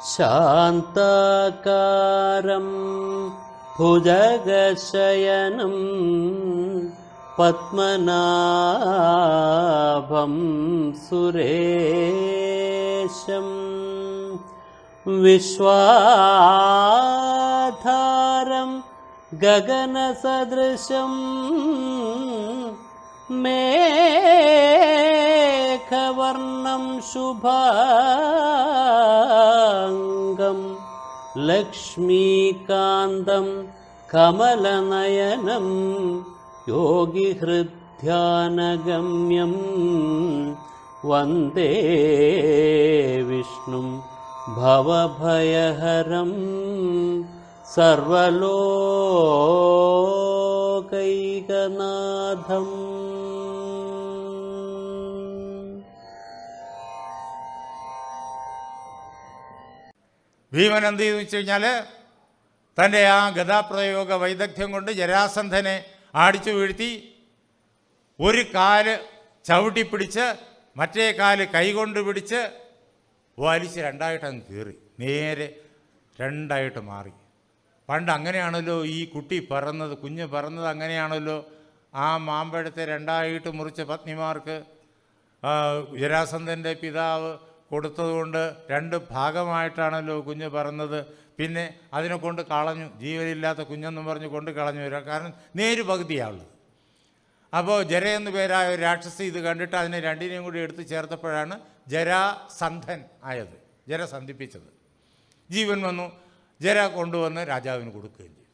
ശാന്താകാരം ഭുജഗശയനം പത്മനാഭം സുരേശം വിശ്വാധാരം ഗഗനസദൃശം മേഘവർണം ശുഭാംഗം ലക്ഷ്മീകാന്തം കമലനയനം യോഗിഹൃദ്ധ്യാനഗമ്യം വന്ദേ വിഷ്ണും ഭവഭയഹരം സർവലോകൈകനാഥം. ഭീമൻ എന്ത് ചെയ്തു വെച്ച് കഴിഞ്ഞാൽ തൻ്റെ ആ ഗദാപ്രയോഗ വൈദഗ്ധ്യം കൊണ്ട് ജരാസന്ധനെ ആടിച്ചു വീഴ്ത്തി ഒരു കാല് ചവിട്ടിപ്പിടിച്ച് മറ്റേ കാല് കൈകൊണ്ട് പിടിച്ച് വലിച്ച് രണ്ടായിട്ടങ്ങ് കീറി നേരെ രണ്ടായിട്ട് മാറി. പണ്ട് അങ്ങനെയാണല്ലോ ഈ കുട്ടി പറന്നത്, കുഞ്ഞ് പറന്നത് അങ്ങനെയാണല്ലോ. ആ മാമ്പഴത്തെ രണ്ടായിട്ട് മുറിച്ച പത്നിമാർക്ക് ജരാസന്ധൻ്റെ പിതാവ് കൊടുത്തതുകൊണ്ട് രണ്ട് ഭാഗമായിട്ടാണല്ലോ കുഞ്ഞ് പറന്നത്. പിന്നെ അതിനെ കൊണ്ട് കളഞ്ഞു, ജീവനില്ലാത്ത കുഞ്ഞെന്നും പറഞ്ഞ് കൊണ്ട് കളഞ്ഞു വരിക. കാരണം നേര് പകുതിയാണുള്ളത്. അപ്പോൾ ജര എന്നു പേരായ ഒരു രാക്ഷസി ഇത് കണ്ടിട്ട് അതിനെ രണ്ടിനെയും കൂടി എടുത്ത് ചേർത്തപ്പോഴാണ് ജരാസന്ധൻ ആയത്, ജര സന്ധിപ്പിച്ചത്. ജീവൻ വന്നു, ജര കൊണ്ടുവന്ന് രാജാവിന് കൊടുക്കുകയും ചെയ്തു.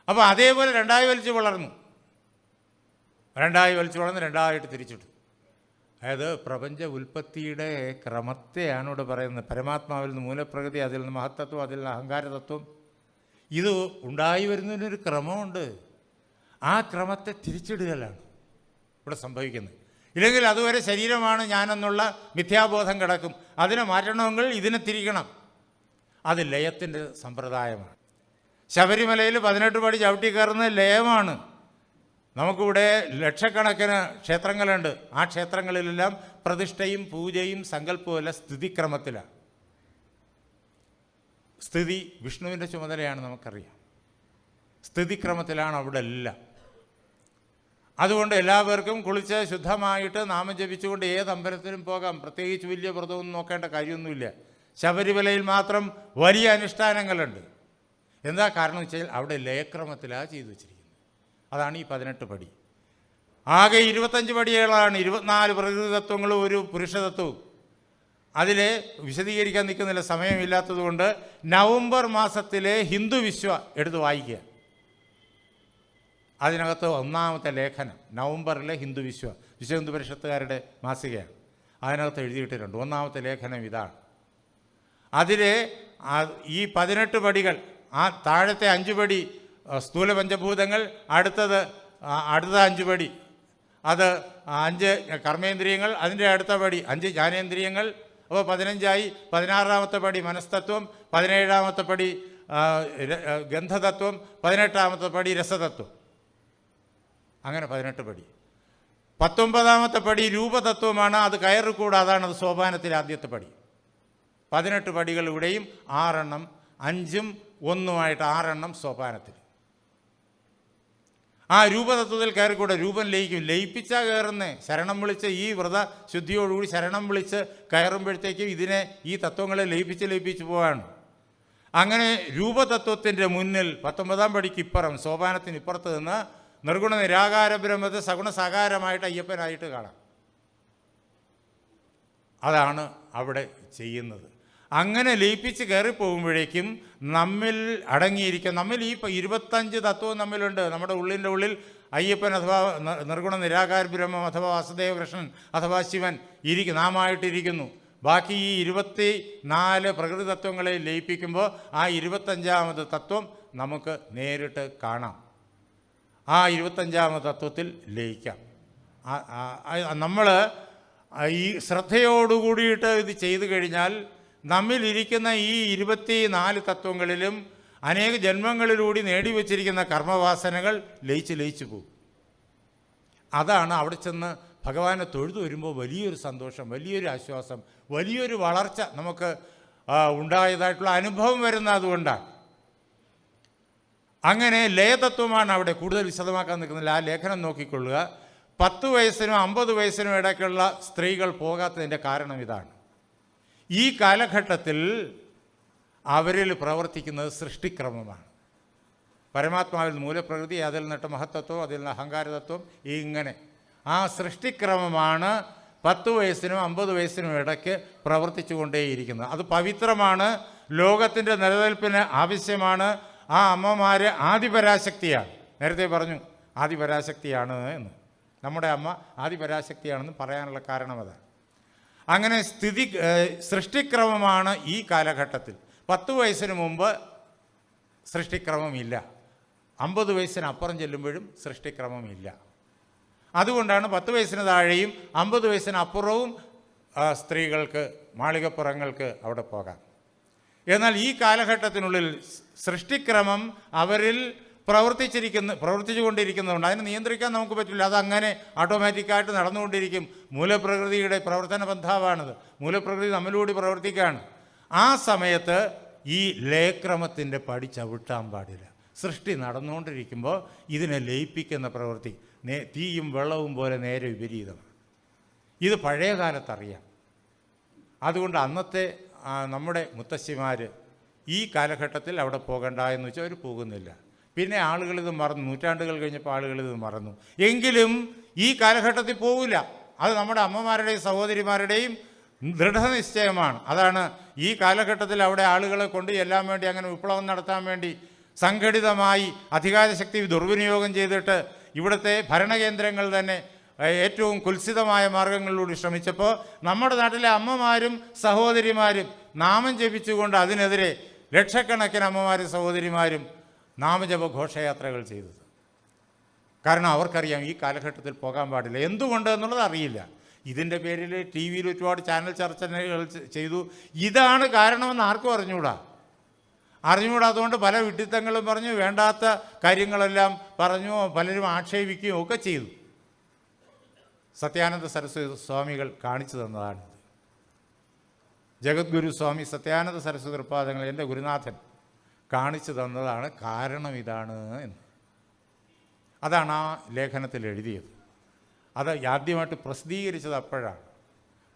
അപ്പോൾ അതേപോലെ രണ്ടായി വലിച്ചു വളർന്നു, രണ്ടായിട്ട് തിരിച്ചിട്ടു. അതായത് പ്രപഞ്ച ഉൽപ്പത്തിയുടെ ക്രമത്തെയാണ് ഇവിടെ പറയുന്നത്. പരമാത്മാവിൽ നിന്ന് മൂലപ്രകൃതി, അതിൽ നിന്ന് മഹത്തത്വം, അതിൽ നിന്ന് അഹങ്കാരതത്വം, ഇത് ഉണ്ടായി വരുന്നതിനൊരു ക്രമമുണ്ട്. ആ ക്രമത്തെ തിരിച്ചിടുകയാണ് ഇവിടെ സംഭവിക്കുന്നത്. ഇല്ലെങ്കിൽ അതുവരെ ശരീരമാണ് ഞാനെന്നുള്ള മിഥ്യാബോധം കിടക്കും. അതിനെ മാറ്റണമെങ്കിൽ ഇതിനെ തിരിക്കണം. അത് ലയത്തിൻ്റെ സമ്പ്രദായമാണ്. ശബരിമലയിൽ 18 പടി ചവിട്ടി കയറുന്നത് ലയമാണ്. നമുക്കിവിടെ ലക്ഷക്കണക്കിന് ക്ഷേത്രങ്ങളുണ്ട്. ആ ക്ഷേത്രങ്ങളിലെല്ലാം പ്രതിഷ്ഠയും പൂജയും സങ്കല്പവുമല്ല സ്ഥിതിക്രമത്തിലാണ്. സ്ഥിതി വിഷ്ണുവിൻ്റെ ചുമതലയാണ്, നമുക്കറിയാം. സ്ഥിതിക്രമത്തിലാണ് അവിടെ എല്ലാം. അതുകൊണ്ട് എല്ലാവർക്കും കുളിച്ച് ശുദ്ധമായിട്ട് നാമം ജപിച്ചുകൊണ്ട് ഏത് അമ്പലത്തിലും പോകാം. പ്രത്യേകിച്ച് വലിയ വ്രതമൊന്നും നോക്കേണ്ട കാര്യമൊന്നുമില്ല. ശബരിമലയിൽ മാത്രം വലിയ അനുഷ്ഠാനങ്ങളുണ്ട്. എന്താ കാരണം വെച്ചാൽ അവിടെ ലയക്രമത്തിലാണ് ചെയ്തു വച്ചിരിക്കുന്നത്. അതാണ് ഈ 18 പടി. ആകെ 25 പടികളാണ്, 24 പ്രകൃതി തത്വങ്ങളും ഒരു പുരുഷതത്വവും. അതിലെ വിശദീകരിക്കാൻ നിൽക്കുന്നില്ല, സമയമില്ലാത്തത് കൊണ്ട്. നവംബർ മാസത്തിലെ ഹിന്ദു വിശ്വ എടുത്ത് വായിക്കുക. അതിനകത്ത് ഒന്നാമത്തെ ലേഖനം നവംബറിലെ ഹിന്ദു വിശ്വ ഹിന്ദു പരിഷത്തുകാരുടെ മാസികയാണ്. അതിനകത്ത് എഴുതിയിട്ടിട്ടുണ്ട്. ഒന്നാമത്തെ ലേഖനം ഇതാണ്. അതിൽ ഈ 18 പടികൾ, ആ താഴത്തെ 5 പടി സ്ഥൂല പഞ്ചഭൂതങ്ങൾ, അടുത്ത 5 പടി അത് 5 കർമ്മേന്ദ്രിയങ്ങൾ, അതിൻ്റെ അടുത്ത പടി 5 ജ്ഞാനേന്ദ്രിയങ്ങൾ. അപ്പോൾ 15ആയി. 16ാമത്തെ പടി മനസ്തത്വം, 17ാമത്തെ പടി ഗന്ധതത്വം, 18ാമത്തെ പടി രസതത്വം. അങ്ങനെ 18 പടി. 19ാമത്തെ പടി രൂപതത്വമാണ്. അത് കയറിക്കൂടാ, അതാണ് അത് സോപാനത്തിലെ ആദ്യത്തെ പടി. 18 പടികൾ ഇവിടെയും, 6 എണ്ണം 5ഉം 1ഉമായിട്ട് 6 എണ്ണം സോപാനത്തിൽ. ആ രൂപതത്വത്തിൽ കയറിക്കൂടെ, രൂപം ലയിക്കും. ലയിപ്പിച്ചാൽ കയറുന്നേ. ശരണം വിളിച്ച് ഈ വ്രത ശുദ്ധിയോടുകൂടി ശരണം വിളിച്ച് കയറുമ്പോഴത്തേക്കും ഇതിനെ, ഈ തത്വങ്ങളെ ലയിപ്പിച്ച് പോവാണ്. അങ്ങനെ രൂപതത്വത്തിൻ്റെ മുന്നിൽ 19ാം പടിക്ക് ഇപ്പുറം, സോപാനത്തിന് ഇപ്പുറത്ത് നിന്ന് നിർഗുണ നിരാകാര ബ്രഹ്മത്തെ സഗുണ സാകാരമായിട്ട് അയ്യപ്പനായിട്ട് കാണാം. അതാണ് അവിടെ ചെയ്യുന്നത്. അങ്ങനെ ലയിപ്പിച്ച് കയറിപ്പോകുമ്പോഴേക്കും നമ്മിൽ അടങ്ങിയിരിക്കും. നമ്മിൽ ഈ 25 തത്വവും നമ്മിലുണ്ട്. നമ്മുടെ ഉള്ളിൻ്റെ ഉള്ളിൽ അയ്യപ്പൻ അഥവാ നിർഗുണ നിരാകാര ബ്രഹ്മം അഥവാ വാസുദേവ കൃഷ്ണൻ അഥവാ ശിവൻ നാമായിട്ടിരിക്കുന്നു. ബാക്കി ഈ 24 പ്രകൃതി തത്വങ്ങളെ ലയിപ്പിക്കുമ്പോൾ ആ 25ാമത് തത്വം നമുക്ക് നേരിട്ട് കാണാം. ആ 25ാമത് തത്വത്തിൽ ലയിക്കാം. നമ്മൾ ഈ ശ്രദ്ധയോടുകൂടിയിട്ട് ഇത് ചെയ്തു കഴിഞ്ഞാൽ നമ്മിലിരിക്കുന്ന ഈ 24 തത്വങ്ങളിലും അനേക ജന്മങ്ങളിലൂടെ നേടിവെച്ചിരിക്കുന്ന കർമ്മവാസനകൾ ലയിച്ച് പോകും. അതാണ് അവിടെ ചെന്ന് ഭഗവാനെ തൊഴുതു വരുമ്പോൾ വലിയൊരു സന്തോഷം, വലിയൊരു ആശ്വാസം, വലിയൊരു വളർച്ച നമുക്ക് ഉണ്ടായതായിട്ടുള്ള അനുഭവം വരുന്നത് അതുകൊണ്ടാണ്. അങ്ങനെ ലയതത്വമാണ് അവിടെ കൂടുതൽ വിശദമാക്കാൻ നിൽക്കുന്നില്ല. ആ ലേഖനം നോക്കിക്കൊള്ളുക. 10 വയസ്സിനും 50 വയസ്സിനും ഇടയ്ക്കുള്ള സ്ത്രീകൾ പോകാത്തതിൻ്റെ കാരണം ഇതാണ്. ഈ കാലഘട്ടത്തിൽ അവരിൽ പ്രവർത്തിക്കുന്നത് സൃഷ്ടിക്രമമാണ്. പരമാത്മാവിൽ മൂലപ്രകൃതി, അതിൽ നിന്നിട്ട് മഹത്തത്വം, അതിൽ നിന്ന് അഹങ്കാരതത്വം, ഇങ്ങനെ ആ സൃഷ്ടിക്രമമാണ് 10 വയസ്സിനും 50 വയസ്സിനും ഇടയ്ക്ക് പ്രവർത്തിച്ചു കൊണ്ടേയിരിക്കുന്നത്. അത് പവിത്രമാണ്, ലോകത്തിൻ്റെ നിലനിൽപ്പിന് ആവശ്യമാണ്. ആ അമ്മമാർ ആദിപരാശക്തിയാണ്. നേരത്തെ പറഞ്ഞു ആദിപരാശക്തിയാണ് എന്ന്. നമ്മുടെ അമ്മ ആദിപരാശക്തിയാണെന്ന് പറയാനുള്ള കാരണം അതാണ്. അങ്ങനെ സൃഷ്ടിക്രമമാണ് ഈ കാലഘട്ടത്തിൽ. 10 വയസ്സിന് മുമ്പ് സൃഷ്ടിക്രമമില്ല, 50 വയസ്സിനപ്പുറം ചെല്ലുമ്പോഴും സൃഷ്ടിക്രമമില്ല. അതുകൊണ്ടാണ് 10 വയസ്സിന് താഴെയും 50 വയസ്സിനപ്പുറവും സ്ത്രീകൾക്ക് മാളികപ്പുറങ്ങൾക്ക് അവിടെ പോകാം. എന്നാൽ ഈ കാലഘട്ടത്തിനുള്ളിൽ സൃഷ്ടിക്രമം അവരിൽ പ്രവർത്തിച്ചു കൊണ്ടിരിക്കുന്നതുകൊണ്ട് അതിനെ നിയന്ത്രിക്കാൻ നമുക്ക് പറ്റില്ല. അതങ്ങനെ ഓട്ടോമാറ്റിക്കായിട്ട് നടന്നുകൊണ്ടിരിക്കും. മൂലപ്രകൃതിയുടെ പ്രവർത്തന ബന്ധാവാണിത്. മൂലപ്രകൃതി നമ്മിലൂടെ പ്രവർത്തിക്കുകയാണ്. ആ സമയത്ത് ഈ ലയക്രമത്തിൻ്റെ പടി ചവിട്ടാൻ പാടില്ല. സൃഷ്ടി നടന്നുകൊണ്ടിരിക്കുമ്പോൾ ഇതിനെ ലയിപ്പിക്കുന്ന പ്രവൃത്തി തീയും വെള്ളവും പോലെ നേരെ വിപരീതമാണ്. ഇത് പഴയ കാലത്തറിയാം. അതുകൊണ്ട് അന്നത്തെ നമ്മുടെ മുത്തശ്ശിമാർ ഈ കാലഘട്ടത്തിൽ അവിടെ പോകണ്ട എന്ന് വെച്ചാൽ അവർ പോകുന്നില്ല. പിന്നെ ആളുകളിത് മറന്നു. നൂറ്റാണ്ടുകൾ കഴിഞ്ഞപ്പോൾ ആളുകളിത് മറന്നു. എങ്കിലും ഈ കാലഘട്ടത്തിൽ പോകില്ല. അത് നമ്മുടെ അമ്മമാരുടെയും സഹോദരിമാരുടെയും ദൃഢനിശ്ചയമാണ്. അതാണ് ഈ കാലഘട്ടത്തിൽ അവിടെ ആളുകളെ കൊണ്ട് ചെല്ലാൻ വേണ്ടി, അങ്ങനെ വിപ്ലവം നടത്താൻ വേണ്ടി സംഘടിതമായി അധികാരശക്തി ദുർവിനിയോഗം ചെയ്തിട്ട് ഇവിടുത്തെ ഭരണകേന്ദ്രങ്ങൾ തന്നെ ഏറ്റവും കുൽസിതമായ മാർഗങ്ങളിലൂടെ ശ്രമിച്ചപ്പോൾ നമ്മുടെ നാട്ടിലെ അമ്മമാരും സഹോദരിമാരും നാമം ജപിച്ചുകൊണ്ട് അതിനെതിരെ ലക്ഷക്കണക്കിന് അമ്മമാരും സഹോദരിമാരും നാമജപ ഘോഷയാത്രകൾ ചെയ്തത്. കാരണം അവർക്കറിയാം ഈ കാലഘട്ടത്തിൽ പോകാൻ പാടില്ല. എന്തുകൊണ്ട് എന്നുള്ളത് അറിയില്ല. ഇതിൻ്റെ പേരിൽ ടി വിയിൽ ഒരുപാട് ചാനൽ ചർച്ചകൾ ചെയ്തു. ഇതാണ് കാരണമെന്ന് ആർക്കും അറിഞ്ഞുകൂടാത്തതുകൊണ്ട് പല വിഡ്ഢിത്തങ്ങളും പറഞ്ഞു, വേണ്ടാത്ത കാര്യങ്ങളെല്ലാം പറഞ്ഞു, പലരും ആക്ഷേപിക്കുകയും ഒക്കെ ചെയ്തു. സത്യാനന്ദ സരസ്വതി സ്വാമികൾ കാണിച്ചു തന്നതാണിത്. ജഗദ്ഗുരു സ്വാമി സത്യാനന്ദ സരസ്വതി തൃപ്പാദങ്ങൾ, എൻ്റെ ഗുരുനാഥൻ, കാണിച്ചു തന്നതാണ് കാരണം ഇതാണ് എന്ന്. അതാണ് ആ ലേഖനത്തിൽ എഴുതിയത്. അത് ആദ്യമായിട്ട് പ്രസിദ്ധീകരിച്ചത് അപ്പോഴാണ്.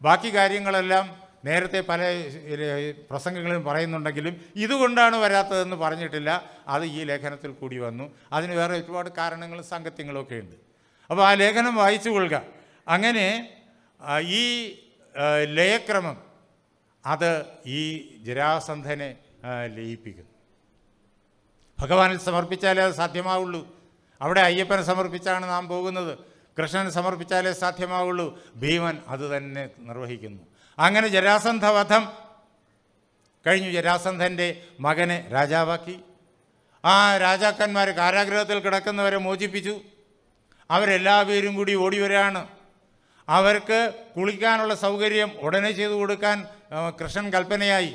ബാക്കി കാര്യങ്ങളെല്ലാം നേരത്തെ പല പ്രസംഗങ്ങളിലും പറയുന്നുണ്ടെങ്കിലും ഇതുകൊണ്ടാണ് വരാത്തതെന്ന് പറഞ്ഞിട്ടില്ല. അത് ഈ ലേഖനത്തിൽ കൂടി വന്നു. അതിന് വേറെ ഒരുപാട് കാരണങ്ങളും സാങ്കത്യങ്ങളും ഒക്കെ ഉണ്ട്. അപ്പോൾ ആ ലേഖനം വായിച്ചു കൊള്ളുക. അങ്ങനെ ഈ ലയക്രമം അത് ഈ ജരാസന്ധനെ ലയിപ്പിക്കുന്നു. ഭഗവാനിൽ സമർപ്പിച്ചാലേ അത് സാധ്യമാവുള്ളൂ. അവിടെ അയ്യപ്പനെ സമർപ്പിച്ചാണ് നാം പോകുന്നത്. കൃഷ്ണനെ സമർപ്പിച്ചാലേ സാധ്യമാവുള്ളൂ. ഭീമൻ അത് തന്നെ നിർവഹിക്കുന്നു. അങ്ങനെ ജരാസന്ധവധം കഴിഞ്ഞു. ജരാസന്ധൻ്റെ മകനെ രാജാവാക്കി. ആ രാജാക്കന്മാർ കാരാഗൃഹത്തിൽ കിടക്കുന്നവരെ മോചിപ്പിച്ചു. അവരെല്ലാവരും കൂടി ഓടി വരികയാണ്. അവർക്ക് കുളിക്കാനുള്ള സൗകര്യം ഉടനെ ചെയ്തു കൊടുക്കാൻ കൃഷ്ണൻ കൽപ്പനയായി.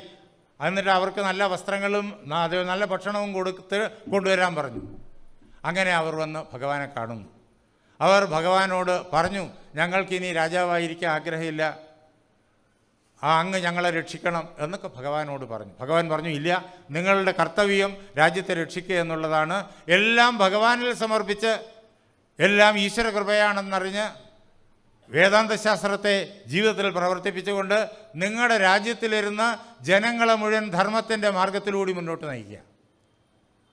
എന്നിട്ട് അവർക്ക് നല്ല വസ്ത്രങ്ങളും നല്ല ഭക്ഷണവും കൊണ്ടുവരാൻ പറഞ്ഞു. അങ്ങനെ അവർ വന്ന് ഭഗവാനെ കാണുന്നു. അവർ ഭഗവാനോട് പറഞ്ഞു, ഞങ്ങൾക്കിനി രാജാവായിരിക്കാൻ ആഗ്രഹമില്ല, അങ്ങ് ഞങ്ങളെ രക്ഷിക്കണം എന്നൊക്കെ ഭഗവാനോട് പറഞ്ഞു. ഭഗവാൻ പറഞ്ഞു, ഇല്ല, നിങ്ങളുടെ കർത്തവ്യം രാജ്യത്തെ രക്ഷിക്കുക എന്നുള്ളതാണ്. എല്ലാം ഭഗവാനിൽ സമർപ്പിച്ച് എല്ലാം ഈശ്വര കൃപയാണെന്നറിഞ്ഞ് വേദാന്തശാസ്ത്രത്തെ ജീവിതത്തിൽ പ്രവർത്തിപ്പിച്ചുകൊണ്ട് നിങ്ങളുടെ രാജ്യത്തിലിരുന്ന ജനങ്ങളെ മുഴുവൻ ധർമ്മത്തിൻ്റെ മാർഗത്തിലൂടെ മുന്നോട്ട് നയിക്കുക.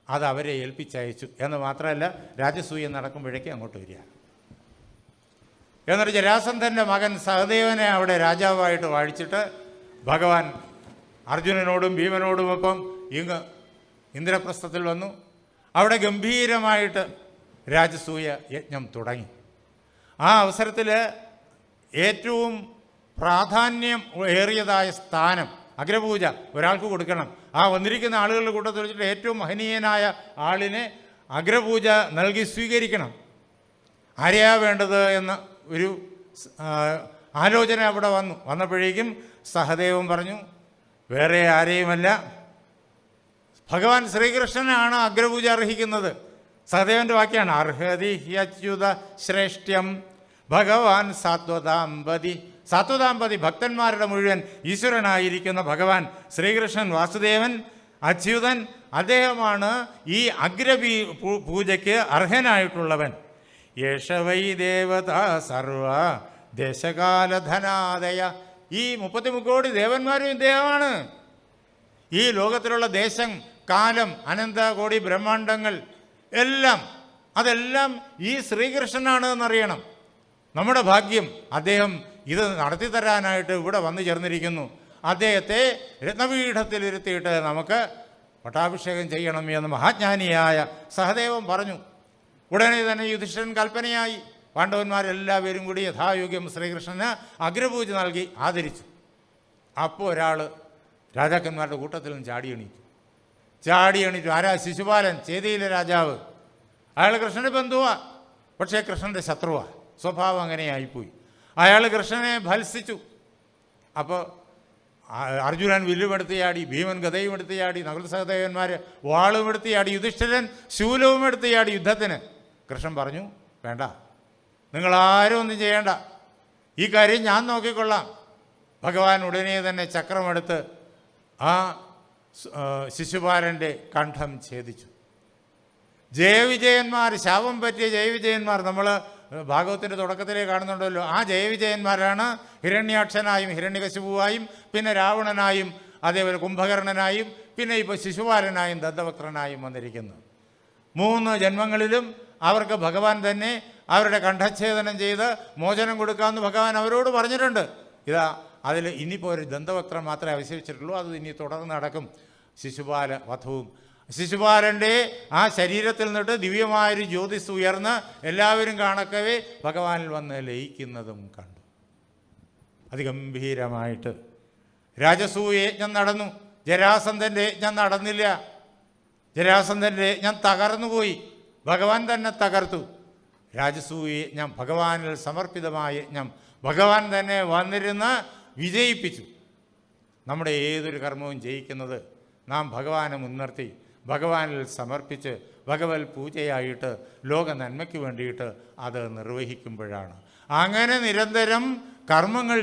അത് അവരെ ഏൽപ്പിച്ചയച്ചു എന്ന് മാത്രമല്ല, രാജസൂയ നടക്കുമ്പോഴേക്കും അങ്ങോട്ട് വരിക. എന്നിട്ട് ജരാസന്ധൻ്റെ മകൻ സഹദേവനെ അവിടെ രാജാവായിട്ട് വാഴിച്ചിട്ട് ഭഗവാൻ അർജുനനോടും ഭീമനോടുമൊപ്പം ഇങ്ങ് ഇന്ദ്രപ്രസ്ഥത്തിൽ വന്നു. അവിടെ ഗംഭീരമായിട്ട് രാജസൂയ യജ്ഞം തുടങ്ങി. ആ അവസരത്തിൽ ഏറ്റവും പ്രാധാന്യം ഏറിയതായ സ്ഥാനം, അഗ്രപൂജ ഒരാൾക്ക് കൊടുക്കണം. ആ വന്നിരിക്കുന്ന ആളുകളുടെ കൂട്ടത്തിൽ വെച്ചിട്ട് ഏറ്റവും മഹനീയനായ ആളിനെ അഗ്രപൂജ നൽകി സ്വീകരിക്കണം. ആരെയാ വേണ്ടത് എന്ന ഒരു ആലോചന അവിടെ വന്നപ്പോഴേക്കും സഹദേവൻ പറഞ്ഞു, വേറെ ആരെയുമല്ല, ഭഗവാൻ ശ്രീകൃഷ്ണനാണ് അഗ്രപൂജ അർഹിക്കുന്നത്. സഹദേവൻ്റെ വാക്യാണ്, അർഹതി ഹ്യച്യുത ശ്രേഷ്ഠ്യം ഭഗവാൻ സാത്വതാമ്പതി ഭക്തന്മാരുടെ മുഴുവൻ ഈശ്വരനായിരിക്കുന്ന ഭഗവാൻ ശ്രീകൃഷ്ണൻ വാസുദേവൻ അച്യുതൻ, അദ്ദേഹമാണ് ഈ പൂജയ്ക്ക് അർഹനായിട്ടുള്ളവൻ. യേശവൈ ദേവത സർവ ദേശകാലധനാദയ, ഈ 33 കോടി ദേവന്മാരും ഇദ്ദേഹമാണ്. ഈ ലോകത്തിലുള്ള ദേശം, കാലം, അനന്ത കോടി ബ്രഹ്മാണ്ടങ്ങൾ എല്ലാം, അതെല്ലാം ഈ ശ്രീകൃഷ്ണനാണ് എന്നറിയണം. നമ്മുടെ ഭാഗ്യം അദ്ദേഹം ഇത് നടത്തി തരാനായിട്ട് ഇവിടെ വന്നു ചേർന്നിരിക്കുന്നു. അദ്ദേഹത്തെ രത്നപീഠത്തിലിരുത്തിയിട്ട് നമുക്ക് പട്ടാഭിഷേകം ചെയ്യണം എന്ന് മഹാജ്ഞാനിയായ സഹദേവൻ പറഞ്ഞു. ഉടനെ തന്നെ യുധിഷ്ഠിരൻ കൽപ്പനയായി. പാണ്ഡവന്മാരെല്ലാവരും കൂടി യഥായോഗ്യം ശ്രീകൃഷ്ണന് അഗ്രപൂജ നൽകി ആദരിച്ചു. അപ്പോൾ ഒരാൾ രാജാക്കന്മാരുടെ കൂട്ടത്തിൽ നിന്ന് ചാടി എണീറ്റു. ആരാ? ശിശുപാലൻ, ചേതിയിലെ രാജാവ്. അയാൾ കൃഷ്ണൻ്റെ ബന്ധുവാ, പക്ഷേ കൃഷ്ണൻ്റെ ശത്രുവാ. സ്വഭാവം അങ്ങനെയായിപ്പോയി. അയാൾ കൃഷ്ണനെ ഭത്സിച്ചു. അപ്പോൾ അർജുനൻ വില്ലുമെടുത്ത് ചാടി, ഭീമൻ ഗദയും എടുത്ത് ചാടി, നകുല സഹദേവന്മാർ വാളും എടുത്ത് ചാടി, യുധിഷ്ഠിരൻ ശൂലവും എടുത്ത് ചാടി യുദ്ധത്തിന്. കൃഷ്ണൻ പറഞ്ഞു, വേണ്ട, നിങ്ങളാരും ഒന്നും ചെയ്യേണ്ട, ഈ കാര്യം ഞാൻ നോക്കിക്കൊള്ളാം. ഭഗവാൻ ഉടനെ തന്നെ ചക്രമെടുത്ത് ആ ശിശുപാലൻ്റെ കണ്ഠം ഛേദിച്ചു. ജയവിജയന്മാർ, ശാപം പറ്റിയ ജയവിജയന്മാർ നമ്മൾ ഭാഗവത്തിൻ്റെ തുടക്കത്തിലേ കാണുന്നുണ്ടല്ലോ. ആ ജയവിജയന്മാരാണ് ഹിരണ്യാക്ഷനായും ഹിരണ്യകശിപുവായും പിന്നെ രാവണനായും അതേപോലെ കുംഭകർണനായും പിന്നെ ഇപ്പോൾ ശിശുപാലനായും ദന്തവക്രനായും വന്നിരിക്കുന്നത്. 3 ജന്മങ്ങളിലും അവർക്ക് ഭഗവാൻ തന്നെ അവരുടെ കണ്ഠച്ഛേദനം ചെയ്ത് മോചനം കൊടുക്കാമെന്ന് ഭഗവാൻ അവരോട് പറഞ്ഞിട്ടുണ്ട്. ഇതാ അതിൽ ഇനിയിപ്പോൾ ഒരു ദന്തവക്രം മാത്രമേ അവശേഷിച്ചിട്ടുള്ളൂ. അത് ഇനി തുടർന്ന് നടക്കും. ശിശുപാല വധവും ശിശുപാലൻ്റെ ആ ശരീരത്തിൽ നിന്നിട്ട് ദിവ്യമായൊരു ജ്യോതിസ് ഉയർന്ന് എല്ലാവരും കാണക്കവേ ഭഗവാനിൽ വന്ന് ലയിക്കുന്നതും കണ്ടു. അതിഗംഭീരമായിട്ട് രാജസൂയ യജ്ഞം നടന്നു. ജരാസന്ധൻ്റെ യജ്ഞം നടന്നില്ല. ജരാസന്ധൻ്റെ യജ്ഞം തകർന്നുപോയി. ഭഗവാൻ തന്നെ തകർത്തു. രാജസൂയ യജ്ഞം, ഭഗവാനിൽ സമർപ്പിതമായ യജ്ഞം ഭഗവാൻ തന്നെ വന്നിരുന്ന് വിജയിപ്പിച്ചു. നമ്മുടെ ഏതൊരു കർമ്മവും ജയിക്കുന്നത് നാം ഭഗവാനെ മുൻനിർത്തി ഭഗവാനിൽ സമർപ്പിച്ച് ഭഗവത് പൂജയായിട്ട് ലോക നന്മയ്ക്ക് വേണ്ടിയിട്ട് അത് നിർവഹിക്കുമ്പോഴാണ്. അങ്ങനെ നിരന്തരം കർമ്മങ്ങൾ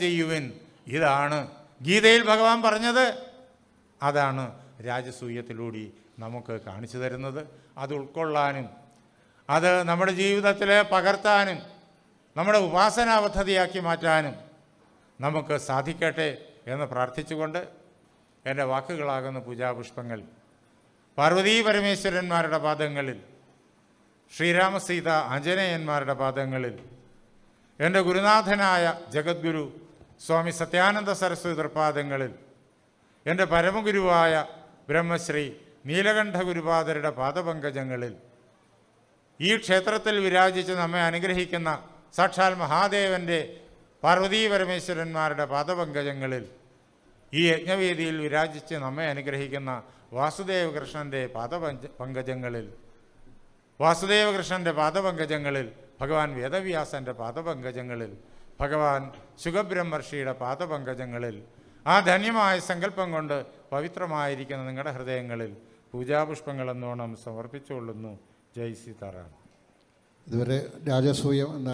ചെയ്യുവിൻ. ഇതാണ് ഗീതയിൽ ഭഗവാൻ പറഞ്ഞത്. അതാണ് രാജസൂയത്തിലൂടെ നമുക്ക് കാണിച്ചു തരുന്നത്. അത് ഉൾക്കൊള്ളാനും അത് നമ്മുടെ ജീവിതത്തിൽ പകർത്താനും നമ്മുടെ ഉപാസനാ പദ്ധതിയാക്കി മാറ്റാനും നമുക്ക് സാധിക്കട്ടെ എന്ന് പ്രാർത്ഥിച്ചുകൊണ്ട് എൻ്റെ വാക്കുകളാകുന്ന പൂജാപുഷ്പങ്ങൾ പാർവതീ പരമേശ്വരന്മാരുടെ പാദങ്ങളിൽ, ശ്രീരാമസീത ആഞ്ജനേയന്മാരുടെ പാദങ്ങളിൽ, എൻ്റെ ഗുരുനാഥനായ ജഗദ്ഗുരു സ്വാമി സത്യാനന്ദ സരസ്വതി തൃപ്പാദങ്ങളിൽ, എൻ്റെ പരമഗുരുവായ ബ്രഹ്മശ്രീ നീലകണ്ഠ ഗുരുപാദരുടെ പാദപങ്കജങ്ങളിൽ, ഈ ക്ഷേത്രത്തിൽ വിരാജിച്ച് നമ്മെ അനുഗ്രഹിക്കുന്ന സാക്ഷാൽ മഹാദേവൻ്റെ പാർവതീ പരമേശ്വരന്മാരുടെ പാദപങ്കജങ്ങളിൽ, ഈ യജ്ഞവേദിയിൽ വിരാജിച്ച് നമ്മെ അനുഗ്രഹിക്കുന്ന വാസുദേവകൃഷ്ണൻ്റെ പാദപങ്കജങ്ങളിൽ, ഭഗവാൻ വേദവ്യാസൻ്റെ പാദപങ്കജങ്ങളിൽ, ഭഗവാൻ ശുഖബ്രഹ്മർഷിയുടെ പാദപങ്കജങ്ങളിൽ, ആ ധന്യമായ സങ്കല്പം കൊണ്ട് പവിത്രമായിരിക്കുന്ന നിങ്ങളുടെ ഹൃദയങ്ങളിൽ പൂജാപുഷ്പങ്ങളെന്നോണം സമർപ്പിച്ചുകൊള്ളുന്നു. ജയ് സീതാറാം. ഇതുവരെ രാജസൂയം എന്ന